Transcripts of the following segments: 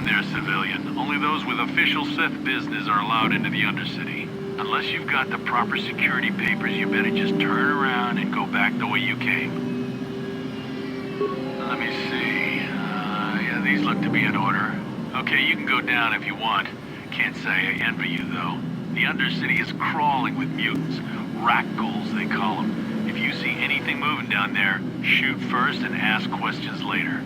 down there, civilian. Only those with official Sith business are allowed into the Undercity. Unless you've got the proper security papers, you better just turn around and go back the way you came. Let me see. Yeah, these look to be in order. Okay, you can go down if you want. Can't say I envy you, though. The Undercity is crawling with mutants. Rat ghouls, they call them. If you see anything moving down there, shoot first and ask questions later.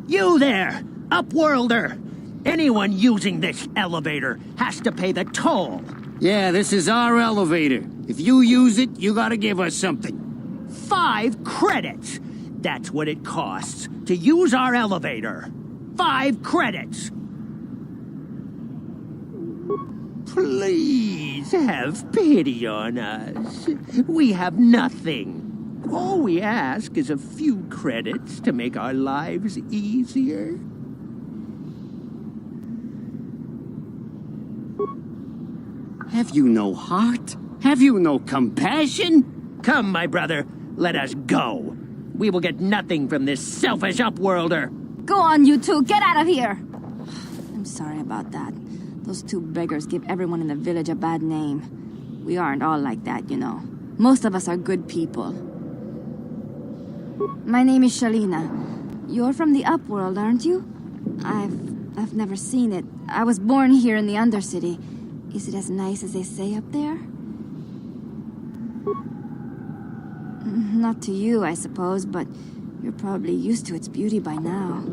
You there, Upworlder! Anyone using this elevator has to pay the toll. Yeah, this is our elevator. If you use it, you gotta give us something. 5 credits! That's what it costs to use our elevator. 5 credits! Please have pity on us. We have nothing. All we ask is a few credits to make our lives easier. Have you no heart? Have you no compassion? Come, my brother, let us go. We will get nothing from this selfish Upworlder. Go on, you two, get out of here! I'm sorry about that. Those 2 beggars give everyone in the village a bad name. We aren't all like that, you know. Most of us are good people. My name is Shalina. You're from the Upworld, aren't you? I've never seen it. I was born here in the Undercity. Is it as nice as they say up there? Not to you, I suppose, but you're probably used to its beauty by now.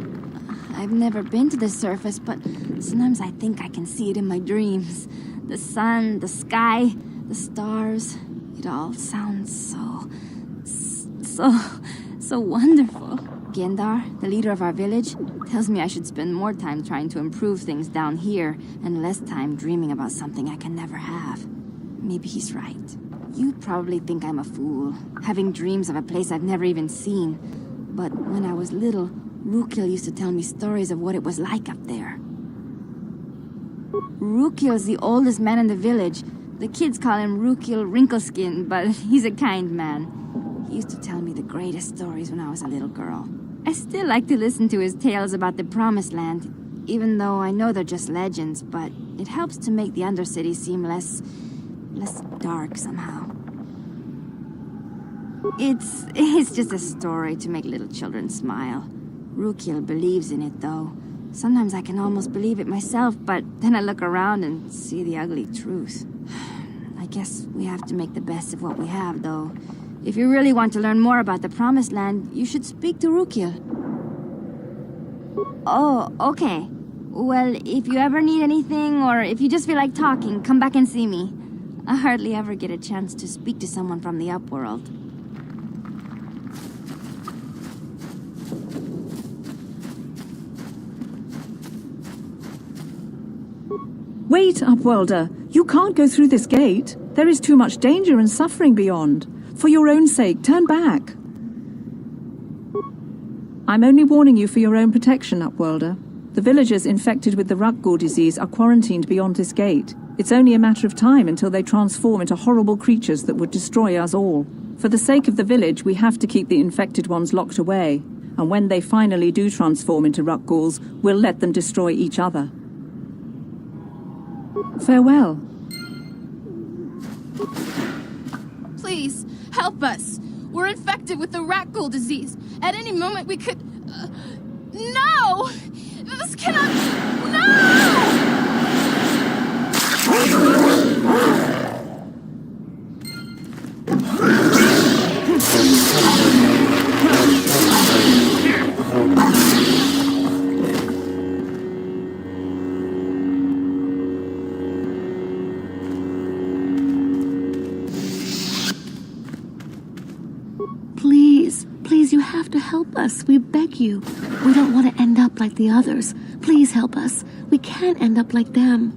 I've never been to the surface, but sometimes I think I can see it in my dreams. The sun, the sky, the stars. It all sounds so wonderful. Gendar, the leader of our village, tells me I should spend more time trying to improve things down here and less time dreaming about something I can never have. Maybe he's right. You probably think I'm a fool, having dreams of a place I've never even seen. But when I was little, Rukiel used to tell me stories of what it was like up there. Rukiel's the oldest man in the village. The kids call him Rukiel Wrinkleskin, but he's a kind man. He used to tell me the greatest stories when I was a little girl. I still like to listen to his tales about the Promised Land, even though I know they're just legends, but it helps to make the Undercity seem less dark somehow. It's just a story to make little children smile. Rukiel believes in it, though. Sometimes I can almost believe it myself, but then I look around and see the ugly truth. I guess we have to make the best of what we have, though. If you really want to learn more about the Promised Land, you should speak to Rukiel. Oh, okay. Well, if you ever need anything, or if you just feel like talking, come back and see me. I hardly ever get a chance to speak to someone from the Upworld. Wait, Upworlder. You can't go through this gate. There is too much danger and suffering beyond. For your own sake, turn back. I'm only warning you for your own protection, Upworlder. The villagers infected with the Ruggle disease are quarantined beyond this gate. It's only a matter of time until they transform into horrible creatures that would destroy us all. For the sake of the village, we have to keep the infected ones locked away. And when they finally do transform into Ruggles, we'll let them destroy each other. Farewell. Please, help us. We're infected with the Ruggle disease. At any moment we could... No! This cannot... No! Please, you have to help us. We beg you. We don't want to end up like the others. Please help us. We can't end up like them.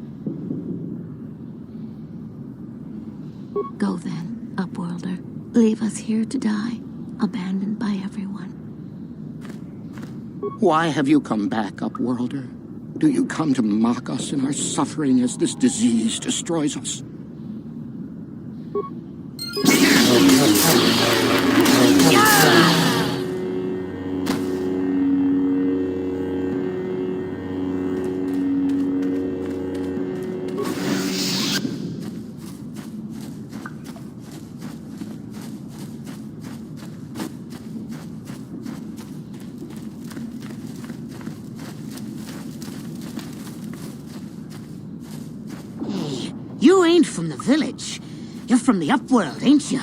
Go then. Upworlder, leave us here to die, abandoned by everyone. Why have you come back, Upworlder? Do you come to mock us in our suffering as this disease destroys us? You ain't from the village. You're from the Upworld, ain't you?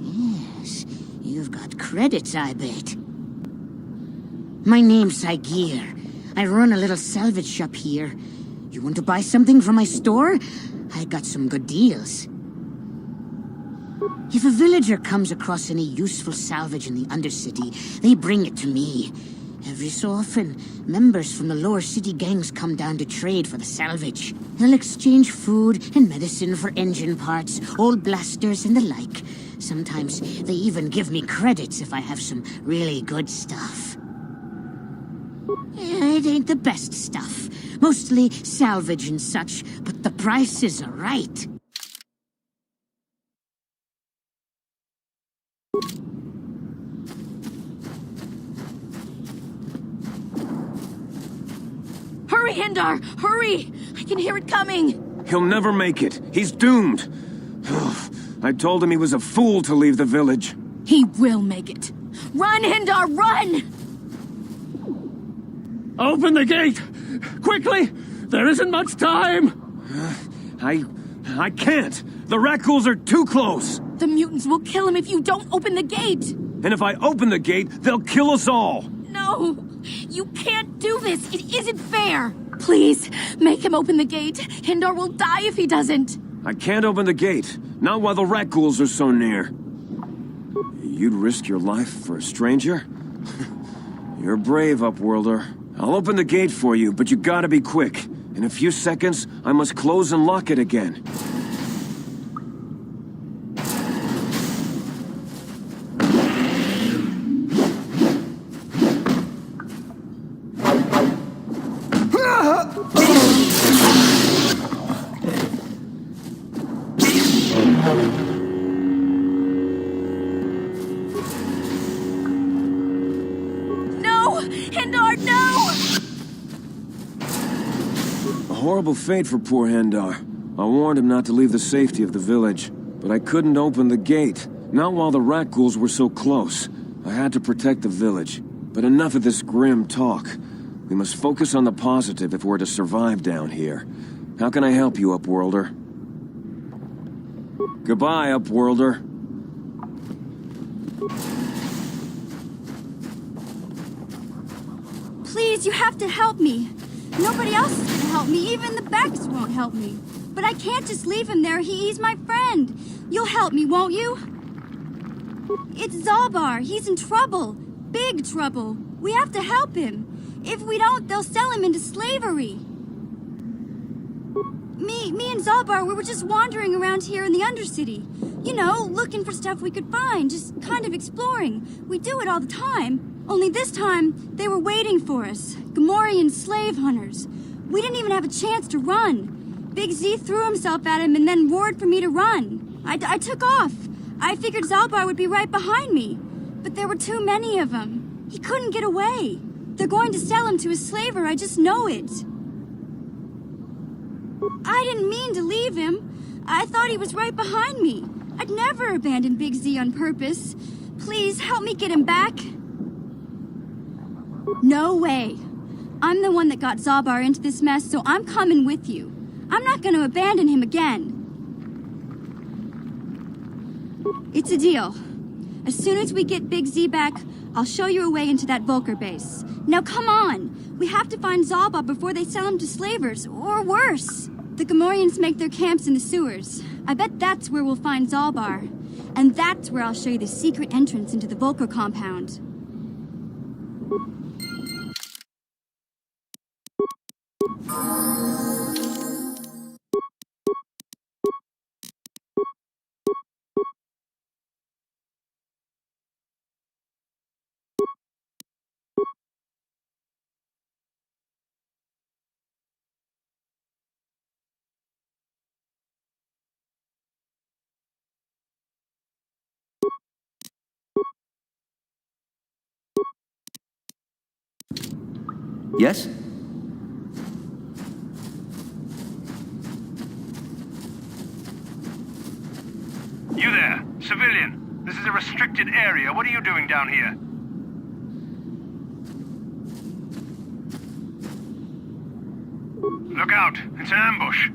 Yes, you've got credits, I bet. My name's Saigir. I run a little salvage shop here. You want to buy something from my store? I got some good deals. If a villager comes across any useful salvage in the Undercity, they bring it to me. Every so often, members from the lower city gangs come down to trade for the salvage. They'll exchange food and medicine for engine parts, old blasters and the like. Sometimes they even give me credits if I have some really good stuff. It ain't the best stuff. Mostly salvage and such, but the prices are right. Hurry, Hindar! Hurry! I can hear it coming! He'll never make it. He's doomed. I told him he was a fool to leave the village. He will make it. Run, Hindar, run! Open the gate! Quickly! There isn't much time! I can't. The rat ghouls are too close. The mutants will kill him if you don't open the gate! And if I open the gate, they'll kill us all. No! You can't do this! It isn't fair! Please, make him open the gate. Hindar will die if he doesn't. I can't open the gate. Not while the rat ghouls are so near. You'd risk your life for a stranger? You're brave, Upworlder. I'll open the gate for you, but you gotta be quick. In a few seconds, I must close and lock it again. No! Hindar, no! A horrible fate for poor Hendar. I warned him not to leave the safety of the village, but I couldn't open the gate. Not while the rat ghouls were so close. I had to protect the village. But enough of this grim talk. We must focus on the positive if we're to survive down here. How can I help you, Upworlder? Goodbye, Upworlder. Please, you have to help me. Nobody else is gonna help me. Even the Becks won't help me. But I can't just leave him there. He's my friend. You'll help me, won't you? It's Zalbar. He's in trouble. Big trouble. We have to help him. If we don't, they'll sell him into slavery. Me and Zalbar, we were just wandering around here in the Undercity. You know, looking for stuff we could find, just kind of exploring. We do it all the time. Only this time, they were waiting for us. Gamorrean slave hunters. We didn't even have a chance to run. Big Z threw himself at him and then roared for me to run. I took off. I figured Zalbar would be right behind me. But there were too many of them. He couldn't get away. They're going to sell him to a slaver, I just know it. I didn't mean to leave him. I thought he was right behind me. I'd never abandon Big Z on purpose. Please, help me get him back. No way. I'm the one that got Zalbar into this mess, so I'm coming with you. I'm not going to abandon him again. It's a deal. As soon as we get Big Z back, I'll show you a way into that Volker base. Now come on! We have to find Zalbar before they sell him to slavers, or worse. The Gamorreans make their camps in the sewers. I bet that's where we'll find Zalbar. And that's where I'll show you the secret entrance into the Volker compound. Yes? You there, civilian. This is a restricted area. What are you doing down here? Look out! It's an ambush!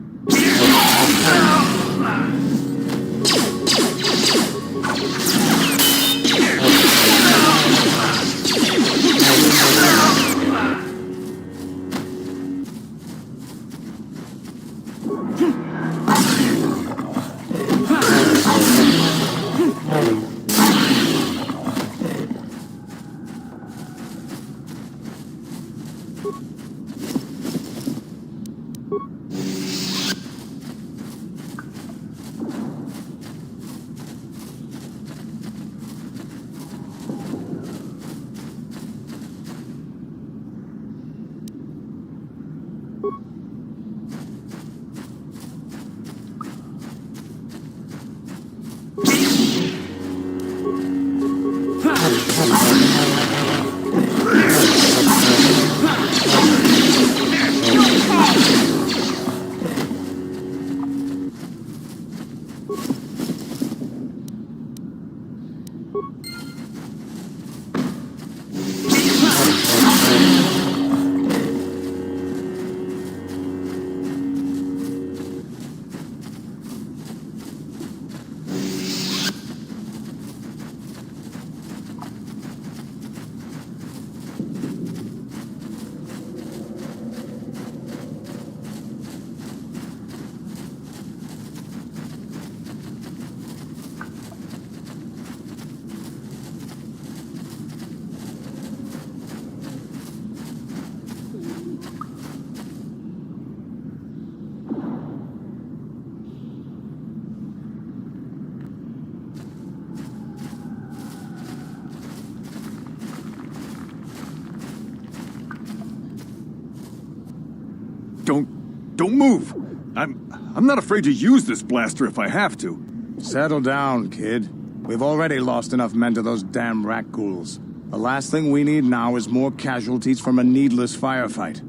Don't move! I'm not afraid to use this blaster if I have to. Settle down, kid. We've already lost enough men to those damn rat ghouls. The last thing we need now is more casualties from a needless firefight.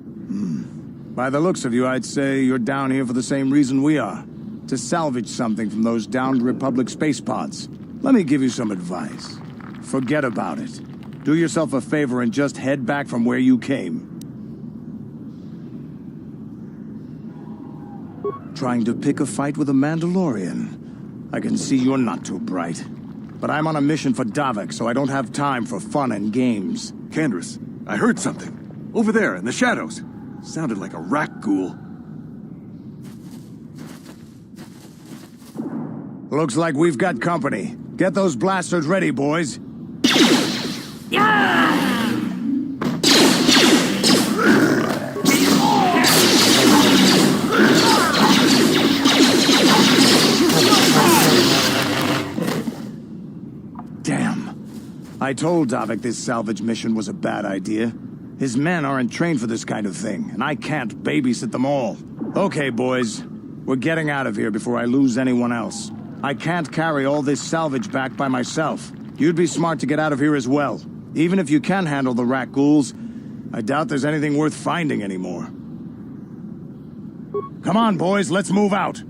By the looks of you, I'd say you're down here for the same reason we are. To salvage something from those downed Republic space pods. Let me give you some advice. Forget about it. Do yourself a favor and just head back from where you came. Trying to pick a fight with a Mandalorian. I can see you're not too bright. But I'm on a mission for Davik, so I don't have time for fun and games. Candace, I heard something. Over there, in the shadows. Sounded like a rat ghoul. Looks like we've got company. Get those blasters ready, boys. Damn. I told Davik this salvage mission was a bad idea. His men aren't trained for this kind of thing, and I can't babysit them all. Okay, boys. We're getting out of here before I lose anyone else. I can't carry all this salvage back by myself. You'd be smart to get out of here as well. Even if you can handle the rat ghouls, I doubt there's anything worth finding anymore. Come on, boys, let's move out.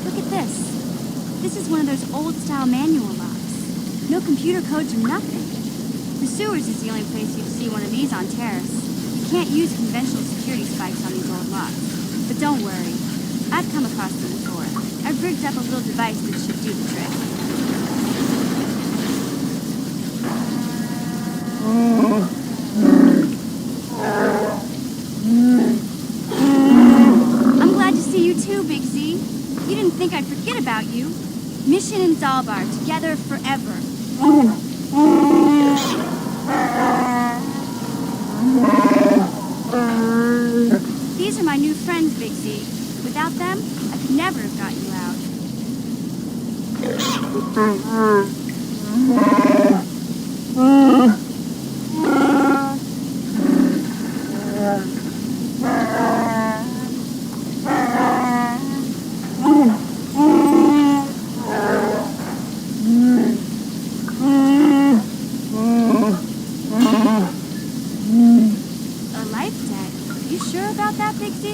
Look at this. This is one of those old-style manual locks. No computer codes or nothing. The sewers is the only place you'd see one of these on Terrace. You can't use conventional security spikes on these old locks. But don't worry. I've come across them before. I've rigged up a little device that should do the trick. I'm glad to see you too, Big Z. You didn't think I'd forget about you. Mission and Zalbar, together forever. These are my new friends, Big Z. Without them, I could never have got you out. A life debt? You sure about that, Big Z?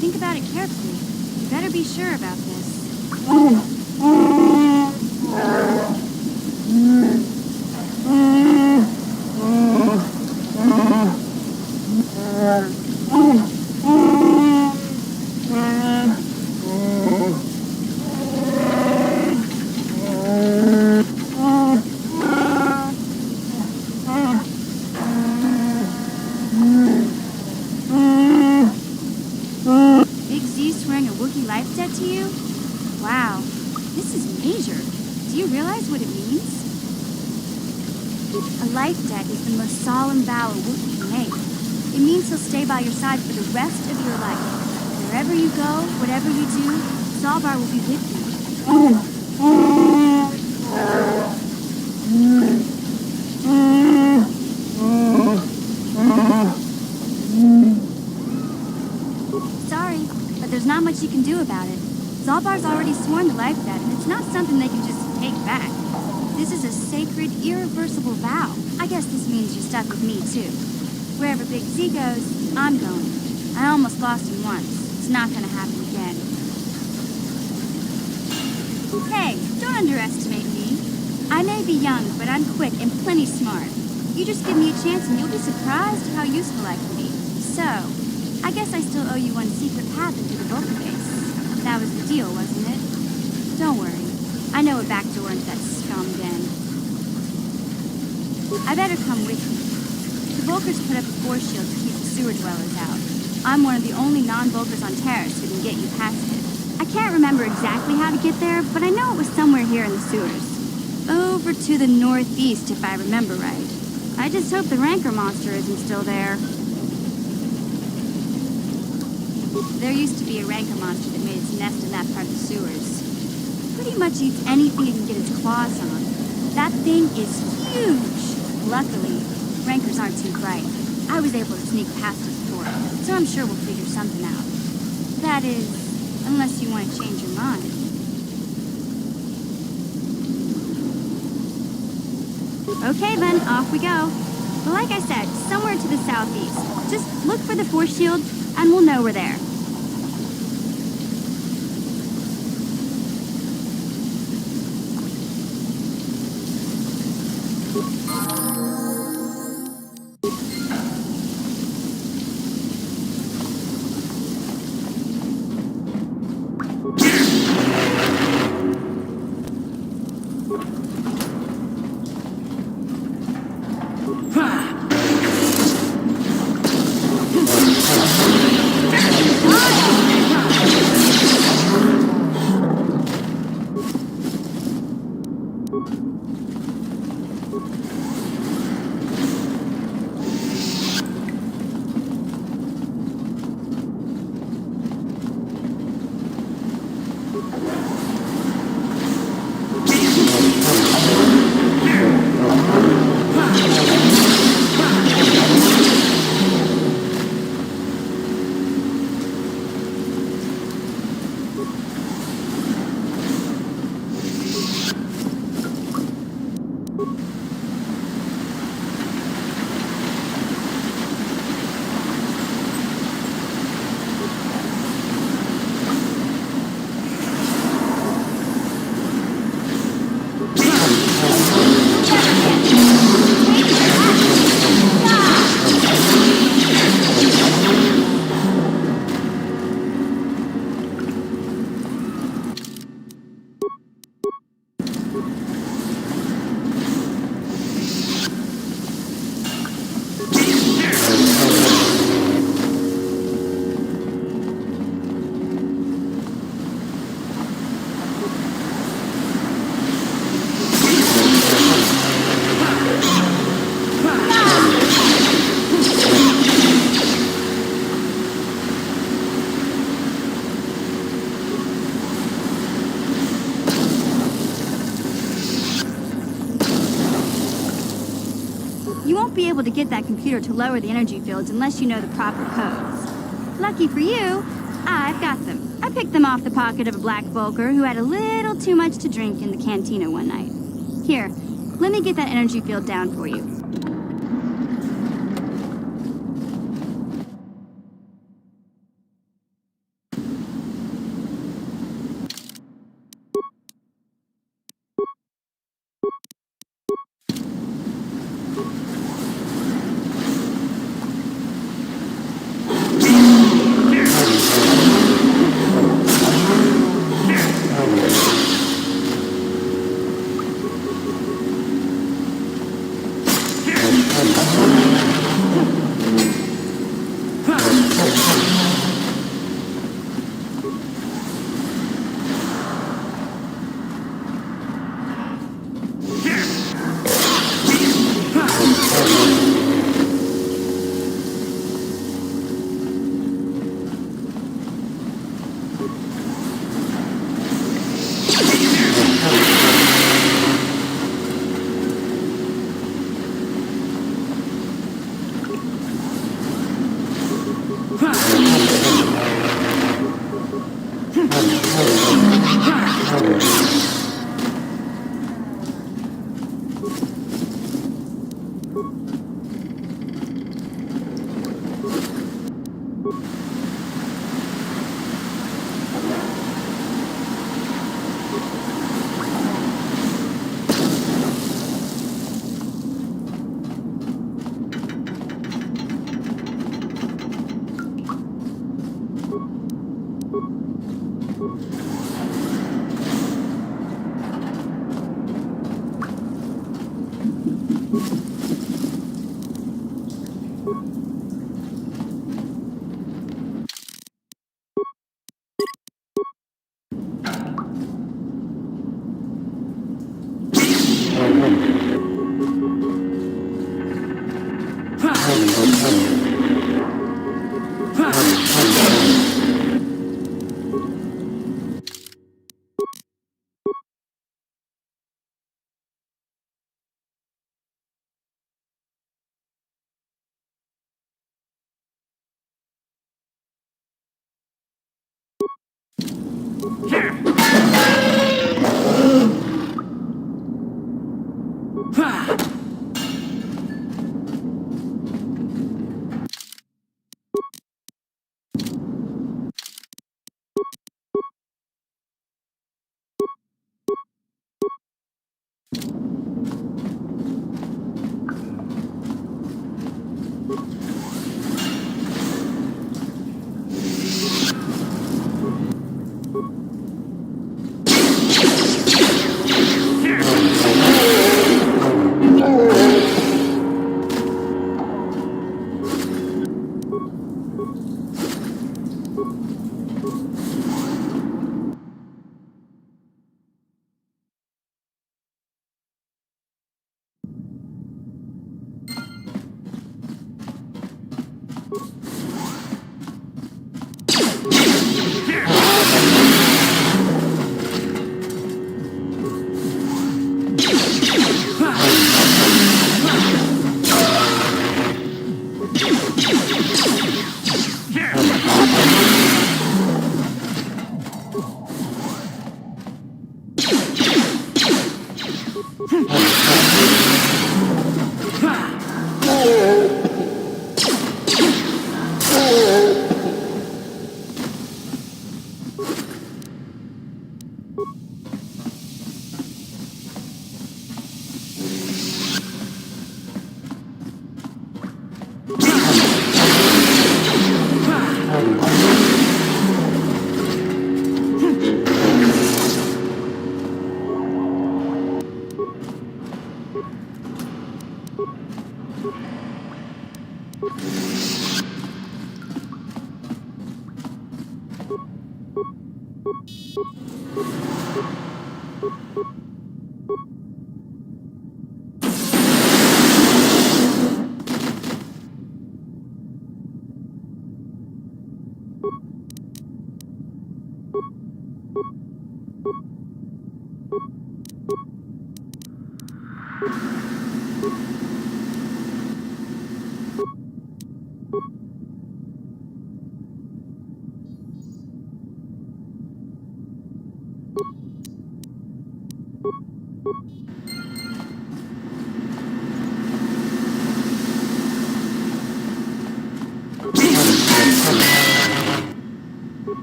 Think about it carefully. You better be sure about this. Big Z swearing a Wookiee life debt to you? Wow, this is major. Do you realize what it means? A life debt is the most solemn vow a Wookiee can make. It means he'll stay by your side for the rest of your life. Wherever you go, whatever you do, Zalbar will be with you. Sorry, but there's not much you can do about it. Zalbar's already sworn the life debt, and it's not something they can just take back. This is a sacred, irreversible vow. I guess this means you're stuck with me, too. Wherever Big Z goes, I'm going. I almost lost him once. It's not gonna happen again. Hey, don't underestimate me. I may be young, but I'm quick and plenty smart. You just give me a chance and you'll be surprised how useful I can be. So, I guess I still owe you one secret path into the Vulcan base. That was the deal, wasn't it? Don't worry. I know a back door into that scum den. I better come with you. The Vulkars put up a force shield to keep the sewer dwellers out. I'm one of the only non-Vulkars on Terrace who can get you past it. I can't remember exactly how to get there, but I know it was somewhere here in the sewers. Over to the northeast, if I remember right. I just hope the Rancor monster isn't still there. There used to be a Rancor monster that made its nest in that part of the sewers. Pretty much eats anything it can get its claws on. That thing is huge! Luckily, Rancors aren't too bright. I was able to sneak past it before, so I'm sure we'll figure something out. That is, unless you want to change your mind. Okay then, off we go. But like I said, somewhere to the southeast. Just look for the force shield, and we'll know we're there. able to get that computer to lower the energy fields unless you know the proper codes. Lucky for you, I've got them. I picked them off the pocket of a black Volker who had a little too much to drink in the cantina one night. Here, let me get that energy field down for you.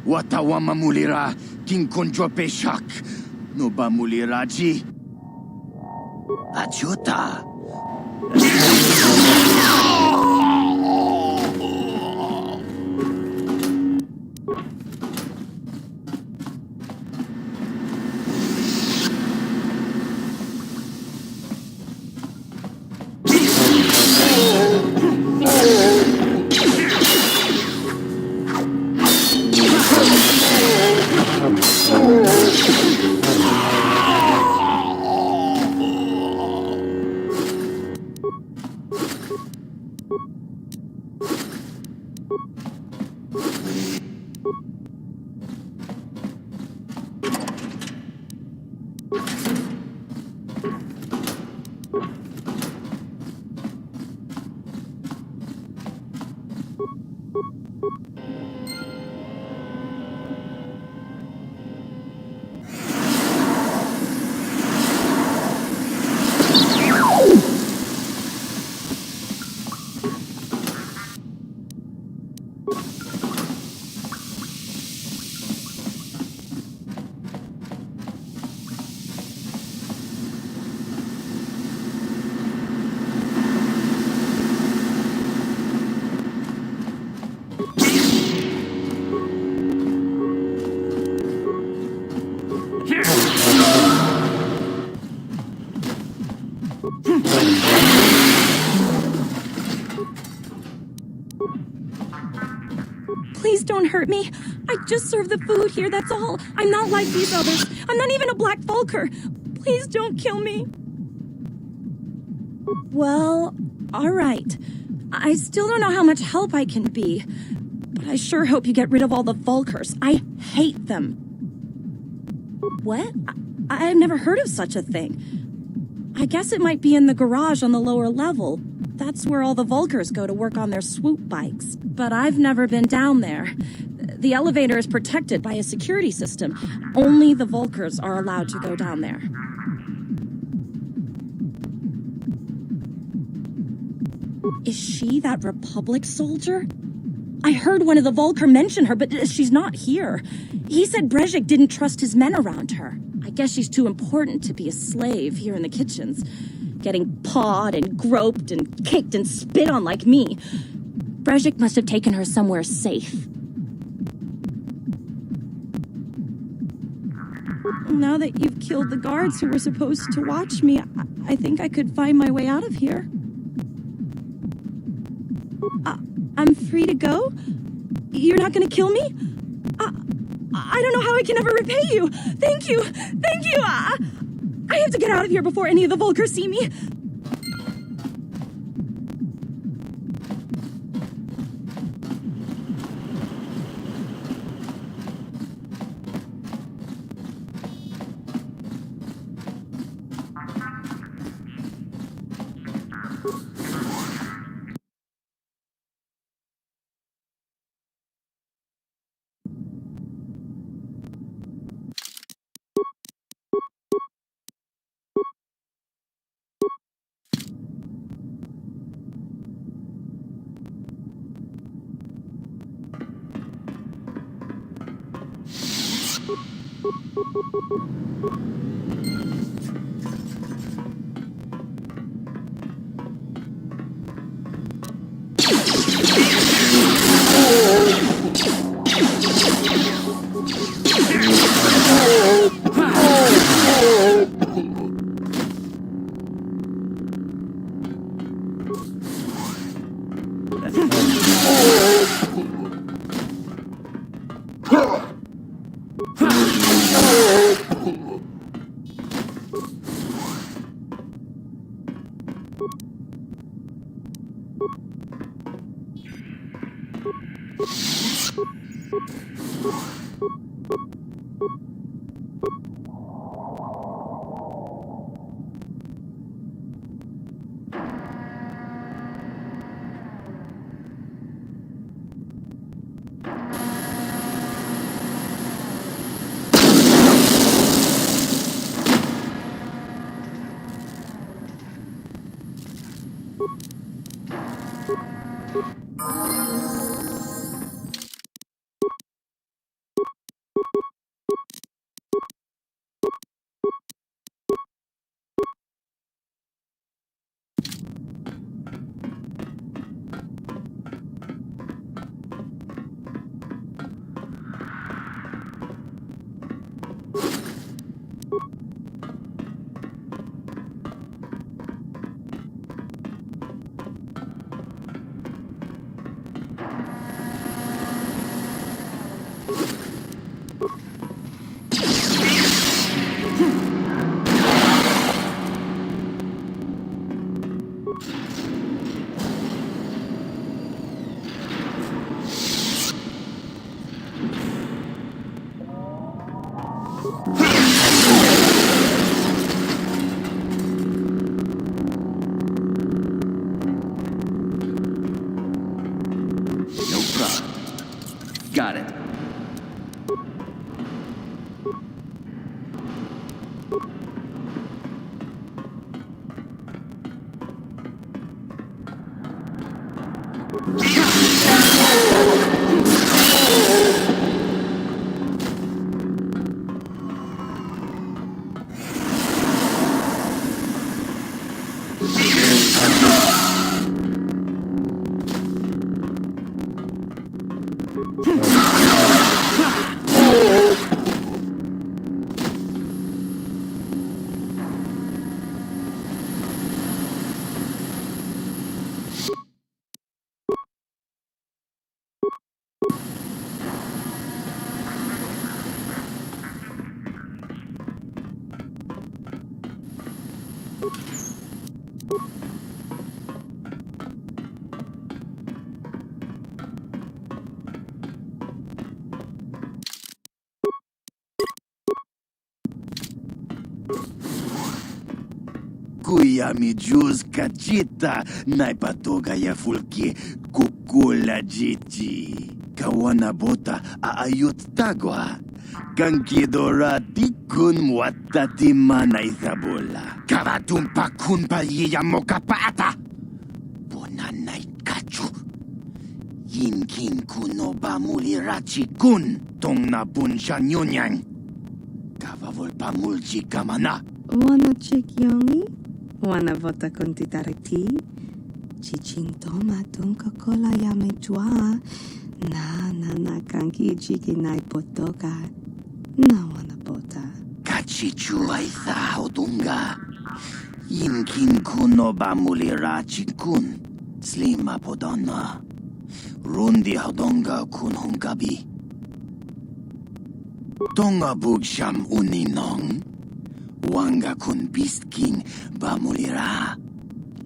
Watawama mulira kinkonjo peshak. No ba muliraji? Achuta. Please don't hurt me. I just serve the food here, that's all. I'm not like these others. I'm not even a Black Vulker. Please don't kill me. Well, all right. I still don't know how much help I can be, but I sure hope you get rid of all the Vulkers. I hate them. What? I've never heard of such a thing. I guess it might be in the garage on the lower level. That's where all the Vulkers go to work on their swoop bikes. But I've never been down there. The elevator is protected by a security system. Only the Vulkers are allowed to go down there. Is she that Republic soldier? I heard one of the Vulkar mention her, but she's not here. He said Brezhik didn't trust his men around her. I guess she's too important to be a slave here in the kitchens. Getting pawed and groped and kicked and spit on like me. Brezhik must have taken her somewhere safe. Now that you've killed the guards who were supposed to watch me, I think I could find my way out of here. I'm free to go? You're not gonna kill me? I don't know how I can ever repay you. Thank you. Thank you. I have to get out of here before any of the Vulkars see me. No problem. Got it. Kuya mi juz kachita naipatoga ya fulki kukula jiji. Kawana bota aayut tagwa. Kankidora tikun watati mana isabola. Kavatumpa kun paliya mokapata. Bonanay kachu. Yinkin kuno bamulirachi kun tong napunsha nyonyang. Kavavol pamulchi kamana. Wana chikyongi? Wana vota kontitariti? Chichintoma tunka kola yamechua. Na kanki chiki nai potoka. Na wana bota. Kachichua isa odunga. Yinkin kuno bamulira chikun. Slima podona. Rundi hodonga kun hongabi. Tonga bugsham uninong. Wanga kun Beast King bamulira.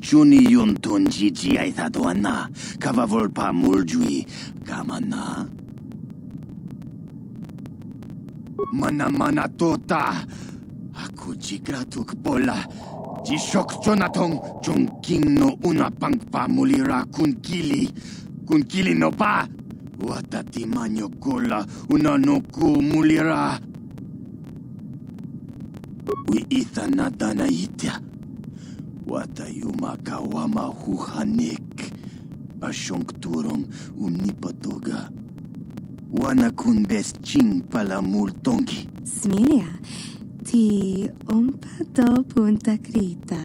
Chuni yun tun jiji aithadoana. Kavavolpa muljui kamana. Mana tota. Aku jigratuk bola. Jishok Jonathan Chongking no una pangpa mulira kun kili. Kun kili no pa. Watati manyo kola una no ku mulira. Wi itha nadana itya. Watayuma kawama huhanik. Ashongturong unipatoga. Wana kun best ching pala multongi. Smilia, ti ompato punta krita.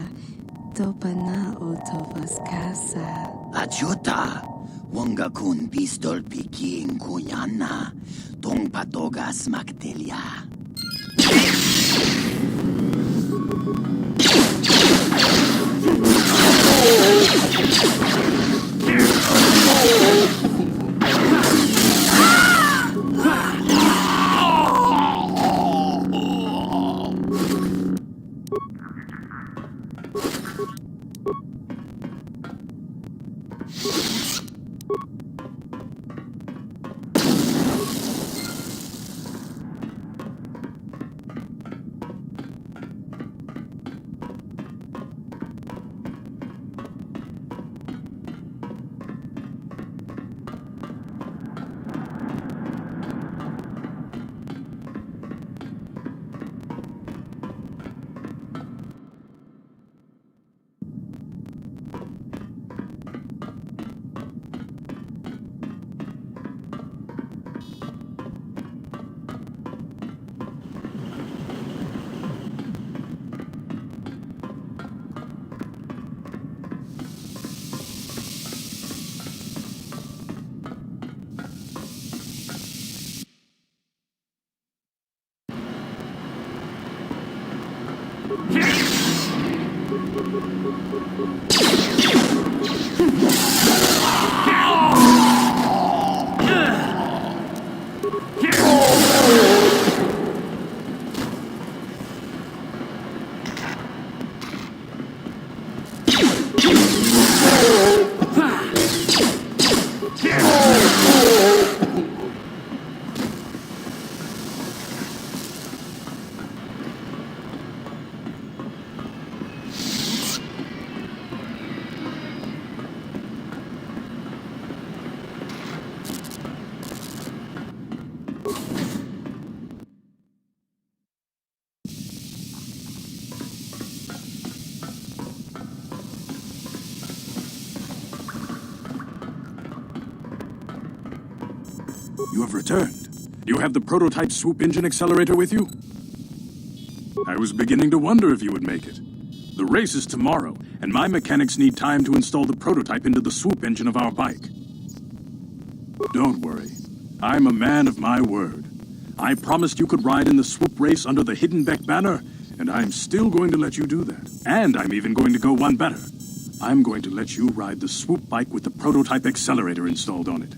Topana o tovas casa. Ajuta. Wanga kun pistol piking kunyana. Tong patogas magtelia. You have returned. You have the prototype swoop engine accelerator with you? I was beginning to wonder if you would make it. The race is tomorrow, and my mechanics need time to install the prototype into the swoop engine of our bike. Don't worry. I'm a man of my word. I promised you could ride in the swoop race under the Hidden Beck banner, and I'm still going to let you do that. And I'm even going to go one better. I'm going to let you ride the swoop bike with the prototype accelerator installed on it.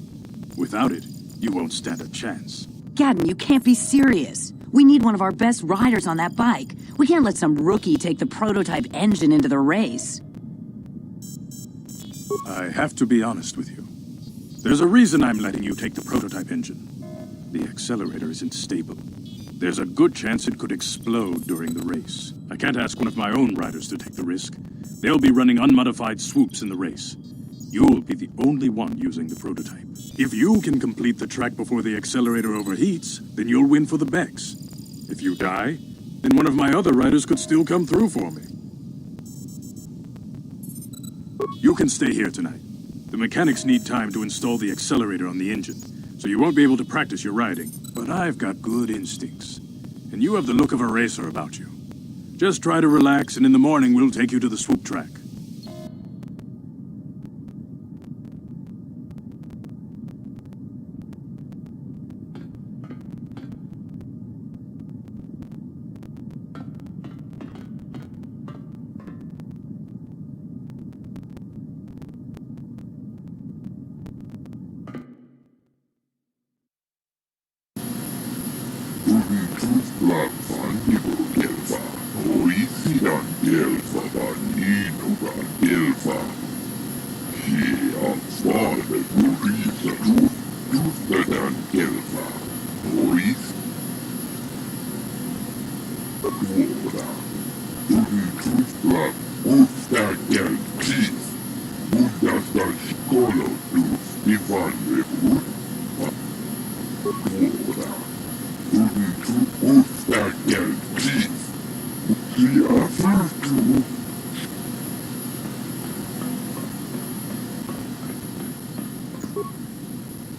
Without it, you won't stand a chance. Gadden, you can't be serious. We need one of our best riders on that bike. We can't let some rookie take the prototype engine into the race. I have to be honest with you. There's a reason I'm letting you take the prototype engine. The accelerator isn't stable. There's a good chance it could explode during the race. I can't ask one of my own riders to take the risk. They'll be running unmodified swoops in the race. You'll be the only one using the prototype. If you can complete the track before the accelerator overheats, then you'll win for the Becks. If you die, then one of my other riders could still come through for me. You can stay here tonight. The mechanics need time to install the accelerator on the engine, so you won't be able to practice your riding. But I've got good instincts, and you have the look of a racer about you. Just try to relax, and in the morning we'll take you to the swoop track.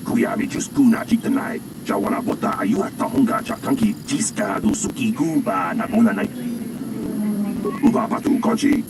Kuyami Juskuna Chitanai, Jawana Bota Ayuata Honga Chakanki, Jiska Dusuki Kuba Naguna Night. Uba Batu Konchi.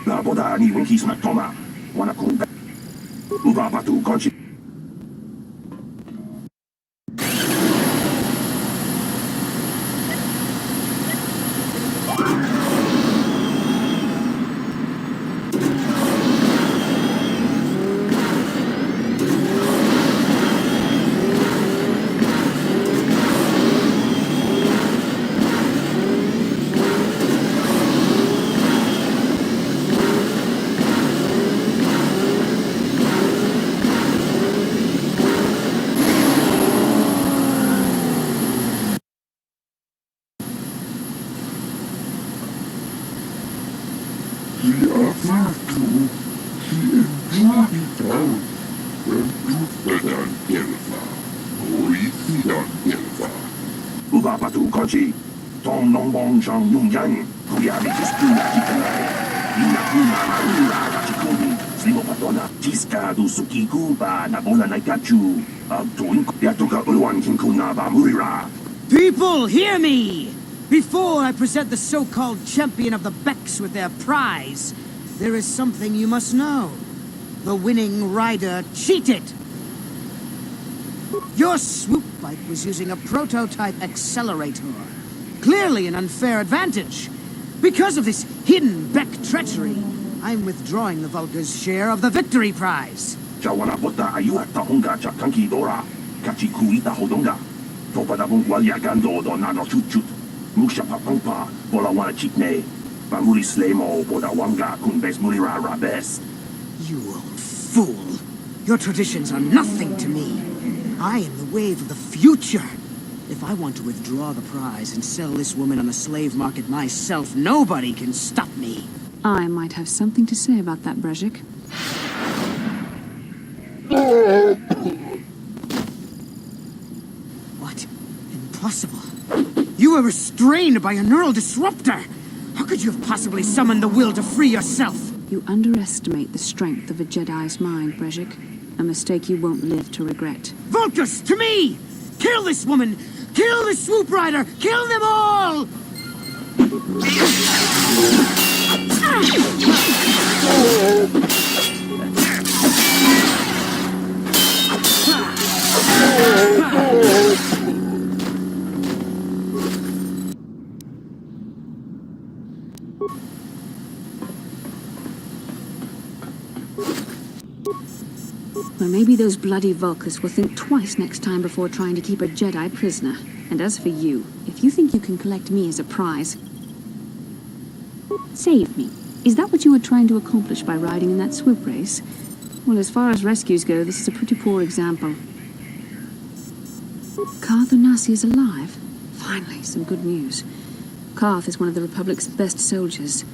La boda ni winkis matoma, wana kumbe. Uba Batu Konchi. Uba Batu Konchi. Tom Long Bong Chang Yung Yang. Kuyami Juskuna Chitanai. Ina Kuna Marura Gachikumi. slimo patona. Tiska du suki kuba na bona na kachu. Tuin yatuka ulwan kinkuna ba murira. People, hear me! Before I present the so-called champion of the Becks with their prize, there is something you must know. The winning rider cheated! Your swoop bike was using a prototype accelerator. Clearly an unfair advantage. Because of this hidden Beck treachery, I'm withdrawing the Vulca's share of the victory prize. Jawana bota ayuata honga cha kanki dora. Kachi kuita hodonga. Topada bungwalia gando do nano chut. Musha papampa, bola wana chikne. Bamuri slemo boda wanga kun bes murira rabes. You old fool. Your traditions are nothing to me. I am the wave of the future. If I want to withdraw the prize and sell this woman on the slave market myself, nobody can stop me. I might have something to say about that, Brezhik. What? Impossible. You were restrained by a neural disruptor. How could you have possibly summoned the will to free yourself? You underestimate the strength of a Jedi's mind, Brezhik. A mistake you won't live to regret. Vulcus, to me! Kill this woman! Kill the swoop rider! Kill them all! Well, maybe those bloody Vulcans will think twice next time before trying to keep a Jedi prisoner. And as for you, if you think you can collect me as a prize... Save me. Is that what you were trying to accomplish by riding in that swoop race? Well, as far as rescues go, this is a pretty poor example. Karth Onasi is alive. Finally, some good news. Karth is one of the Republic's best soldiers.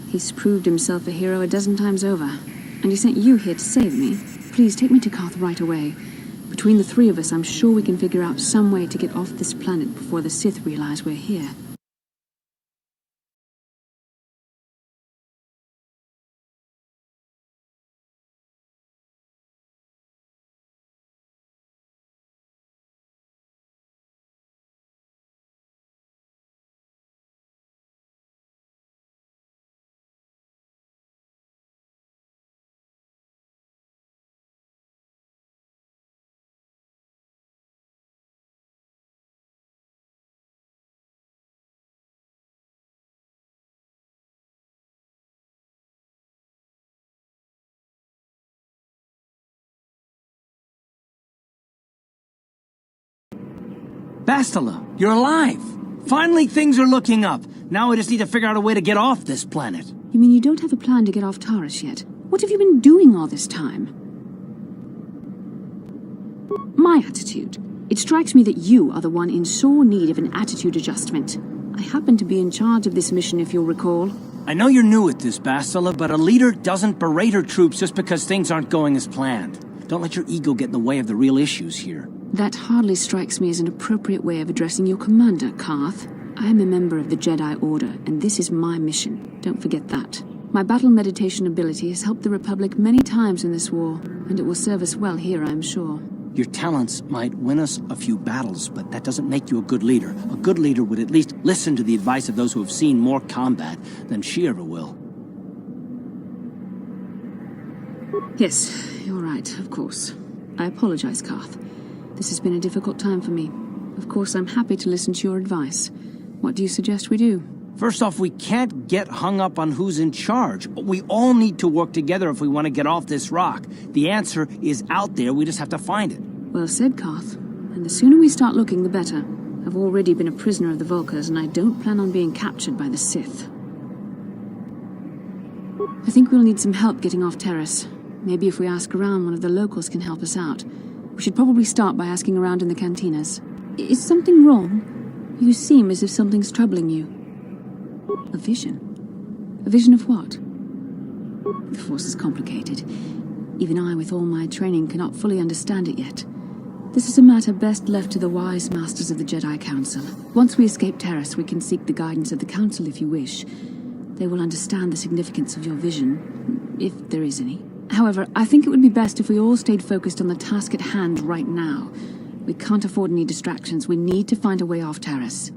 He's proved himself a hero a dozen times over. And he sent you here to save me. Please, take me to Karth right away. Between the three of us, I'm sure we can figure out some way to get off this planet before the Sith realize we're here. Bastila, you're alive! Finally, things are looking up. Now I just need to figure out a way to get off this planet. You mean you don't have a plan to get off Taurus yet? What have you been doing all this time? My attitude. It strikes me that you are the one in sore need of an attitude adjustment. I happen to be in charge of this mission, if you'll recall. I know you're new at this, Bastila, but a leader doesn't berate her troops just because things aren't going as planned. Don't let your ego get in the way of the real issues here. That hardly strikes me as an appropriate way of addressing your commander, Karth. I am a member of the Jedi Order, and this is my mission. Don't forget that. My battle meditation ability has helped the Republic many times in this war, and it will serve us well here, I'm sure. Your talents might win us a few battles, but that doesn't make you a good leader. A good leader would at least listen to the advice of those who have seen more combat than she ever will. Yes, you're right, of course. I apologize, Karth. This has been a difficult time for me. Of course, I'm happy to listen to your advice. What do you suggest we do? First off, we can't get hung up on who's in charge. We all need to work together if we want to get off this rock. The answer is out there, we just have to find it. Well said, Karth. And the sooner we start looking, the better. I've already been a prisoner of the Vulcans, and I don't plan on being captured by the Sith. I think we'll need some help getting off Terrace. Maybe if we ask around, one of the locals can help us out. We should probably start by asking around in the cantinas. Is something wrong? You seem as if something's troubling you. A vision? A vision of what? The Force is complicated. Even I, with all my training, cannot fully understand it yet. This is a matter best left to the wise masters of the Jedi Council. Once we escape Terrace, we can seek the guidance of the Council if you wish. They will understand the significance of your vision, if there is any. However, I think it would be best if we all stayed focused on the task at hand right now. We can't afford any distractions. We need to find a way off Terrace.